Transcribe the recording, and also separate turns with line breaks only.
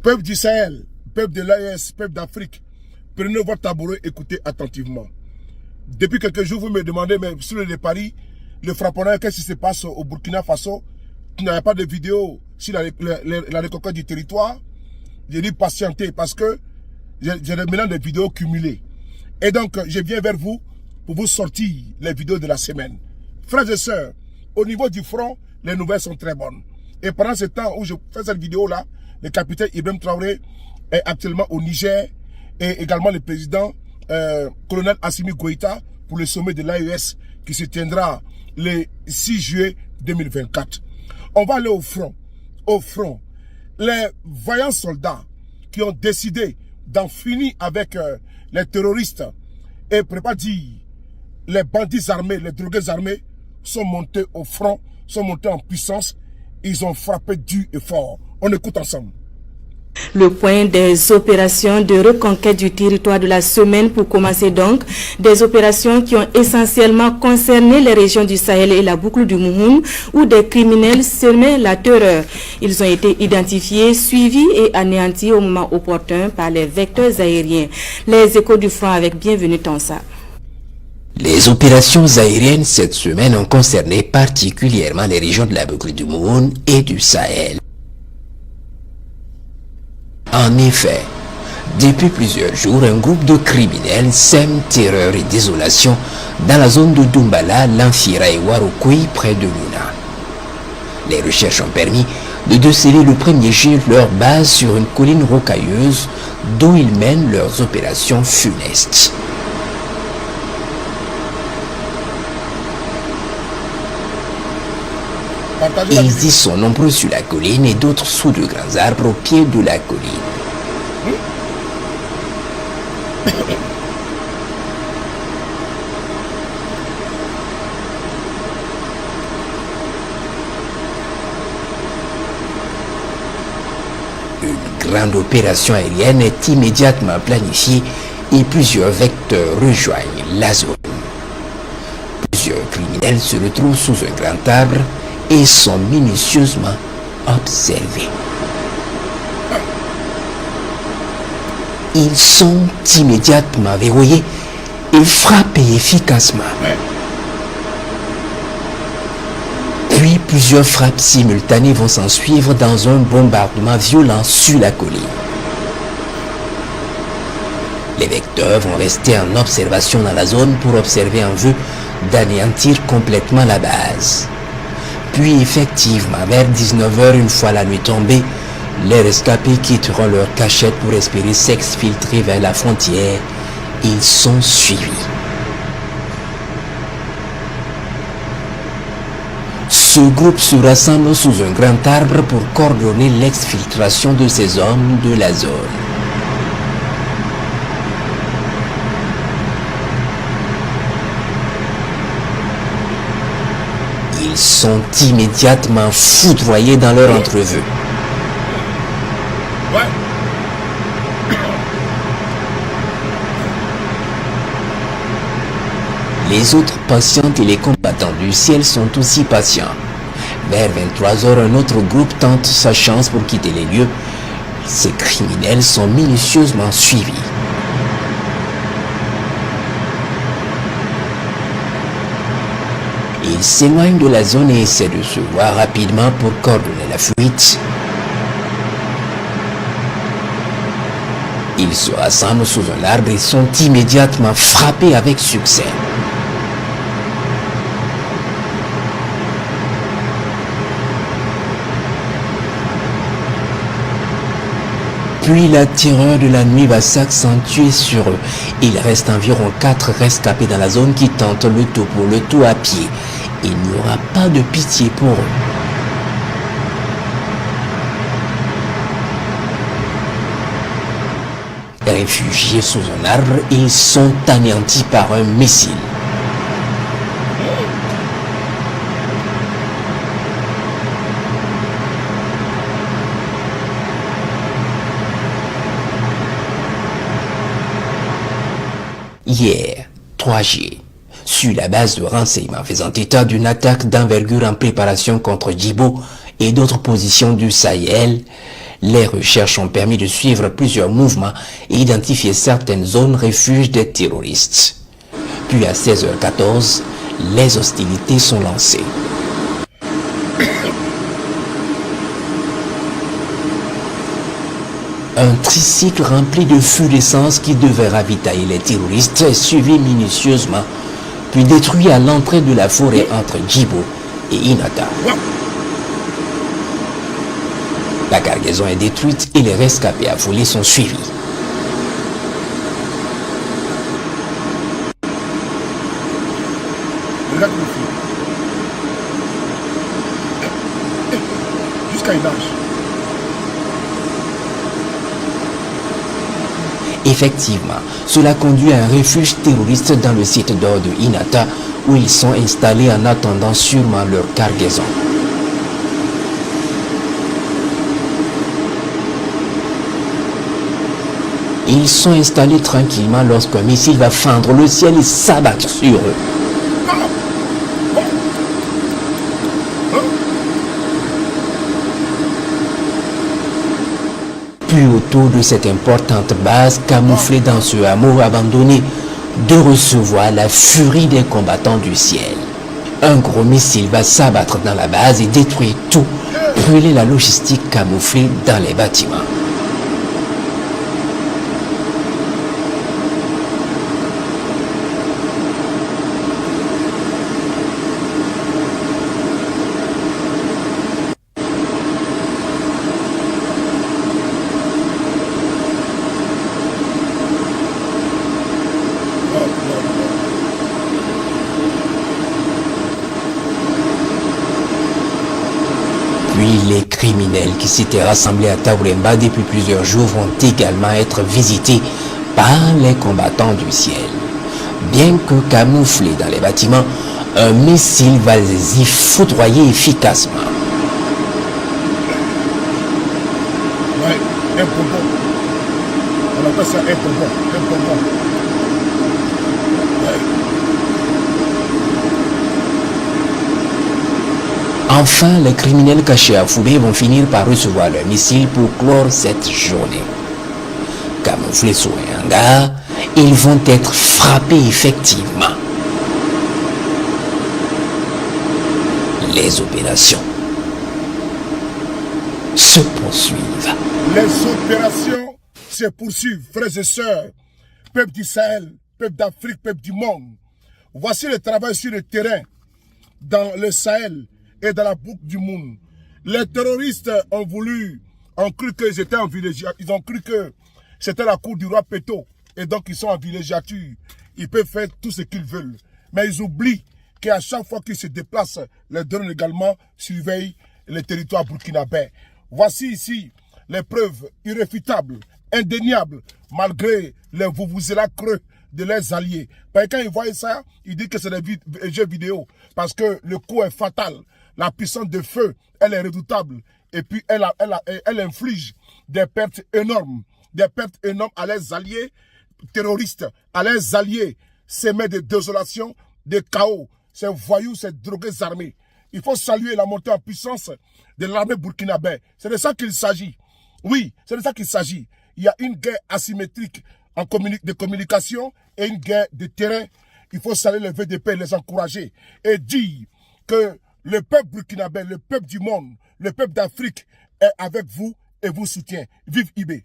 Peuple du Sahel, peuple de l'AES, peuple d'Afrique, prenez votre tabouret, écoutez attentivement. Depuis quelques jours, vous me demandez, mais sur le Paris, le frapponnage, qu'est-ce qui se passe au Burkina Faso? Tu n'avais pas de vidéo sur la reconquête du territoire. J'ai dit patienter parce que j'ai maintenant des vidéos cumulées. Et donc, je viens vers vous pour vous sortir les vidéos de la semaine. Frères et sœurs, au niveau du front, les nouvelles sont très bonnes. Et pendant ce temps où je fais cette vidéo-là, le capitaine Ibrahim Traoré est actuellement au Niger et également le président colonel Assimi Goïta pour le sommet de l'AES qui se tiendra le 6 juillet 2024. On va aller au front. Au front, les vaillants soldats qui ont décidé d'en finir avec les terroristes et préparent dire les bandits armés, les drogués armés sont montés au front, sont montés en puissance. Ils ont frappé dur et fort. On écoute ensemble.
Le point des opérations de reconquête du territoire de la semaine pour commencer donc, des opérations qui ont essentiellement concerné les régions du Sahel et la boucle du Mouhoun où des criminels semaient la terreur. Ils ont été identifiés, suivis et anéantis au moment opportun par les vecteurs aériens. Les échos du front avec Bienvenue Tansa.
Les opérations aériennes cette semaine ont concerné particulièrement les régions de la boucle du Mouhoun et du Sahel. En effet, depuis plusieurs jours, un groupe de criminels sème terreur et désolation dans la zone de Doumbala, Lanfira et Warokoui, près de Luna. Les recherches ont permis de déceler le premier jet leur base sur une colline rocailleuse d'où ils mènent leurs opérations funestes. Ils y sont nombreux sur la colline et d'autres sous de grands arbres au pied de la colline. Une grande opération aérienne est immédiatement planifiée et plusieurs vecteurs rejoignent la zone. Plusieurs criminels se retrouvent sous un grand arbre et sont minutieusement observés. Ils sont immédiatement verrouillés et frappés efficacement. Puis plusieurs frappes simultanées vont s'en suivre dans un bombardement violent sur la colline. Les vecteurs vont rester en observation dans la zone pour observer en vue d'anéantir complètement la base. Puis effectivement, vers 19 h, une fois la nuit tombée, les rescapés quitteront leur cachette pour espérer s'exfiltrer vers la frontière. Ils sont suivis. Ce groupe se rassemble sous un grand arbre pour coordonner l'exfiltration de ces hommes de la zone. Ils sont immédiatement foudroyés dans leur entrevue. Les autres patientes et les combattants du ciel sont aussi patients. Vers 23 h, un autre groupe tente sa chance pour quitter les lieux. Ces criminels sont minutieusement suivis. Ils s'éloignent de la zone et essaient de se voir rapidement pour coordonner la fuite. Ils se rassemblent sous un arbre et sont immédiatement frappés avec succès. Puis la terreur de la nuit va s'accentuer sur eux. Il reste environ 4 rescapés dans la zone qui tentent le tout pour le tout à pied. Il n'y aura pas de pitié pour eux. Réfugiés sous un arbre, ils sont anéantis par un missile. Hier, 3G, sur la base de renseignements faisant état d'une attaque d'envergure en préparation contre Djibo et d'autres positions du Sahel, Les recherches ont permis de suivre plusieurs mouvements et identifier certaines zones refuges des terroristes. Puis à 16h14, les hostilités sont lancées. Un tricycle rempli de fûts d'essence qui devait ravitailler les terroristes est suivi minutieusement, puis détruit à l'entrée de la forêt entre Djibo et Inata. La cargaison est détruite et les rescapés affolés sont suivis.
Jusqu'à une âge.
Effectivement, cela conduit à un refuge terroriste dans le site d'or de Inata où ils sont installés en attendant sûrement leur cargaison. Ils sont installés tranquillement lorsqu'un missile va fendre le ciel et s'abattre sur eux. Puis autour de cette importante base camouflée dans ce hameau abandonné, de recevoir la furie des combattants du ciel. Un gros missile va s'abattre dans la base et détruire tout, brûler la logistique camouflée dans les bâtiments. Puis les criminels qui s'étaient rassemblés à Tauremba depuis plusieurs jours vont également être visités par les combattants du ciel. Bien que camouflé dans les bâtiments, un missile va les y foudroyer efficacement.
Ouais, un bonbon. On appelle ça un bonbon. Un bonbon.
Enfin, les criminels cachés à Foubé vont finir par recevoir leur missile pour clore cette journée. Camouflés sous un hangar, ils vont être frappés effectivement. Les opérations se poursuivent.
Les opérations se poursuivent, frères et sœurs, peuple du Sahel, peuple d'Afrique, peuple du monde. Voici le travail sur le terrain, dans le Sahel et dans la boucle du monde. Les terroristes ont cru qu'ils étaient en villégiature. Ils ont cru que c'était la cour du roi Péto. Et donc ils sont en villégiature. Ils peuvent faire tout ce qu'ils veulent. Mais ils oublient qu'à chaque fois qu'ils se déplacent, les drones également surveillent le territoire burkinabé. Voici ici les preuves irréfutables, indéniables, malgré les vuvuzela creux de leurs alliés. Parce que quand ils voient ça, ils disent que c'est des jeux vidéo. Parce que le coup est fatal. La puissance de feu, elle est redoutable. Et puis, elle inflige des pertes énormes. Des pertes énormes à leurs alliés terroristes, à leurs alliés semés de désolation, de chaos. Ces voyous, ces drogués armés. Il faut saluer la montée en puissance de l'armée burkinabé. C'est de ça qu'il s'agit. Oui, c'est de ça qu'il s'agit. Il y a une guerre asymétrique de communication et une guerre de terrain. Il faut saluer les VDP, les encourager et dire que le peuple burkinabé, le peuple du monde, le peuple d'Afrique est avec vous et vous soutient. Vive IB.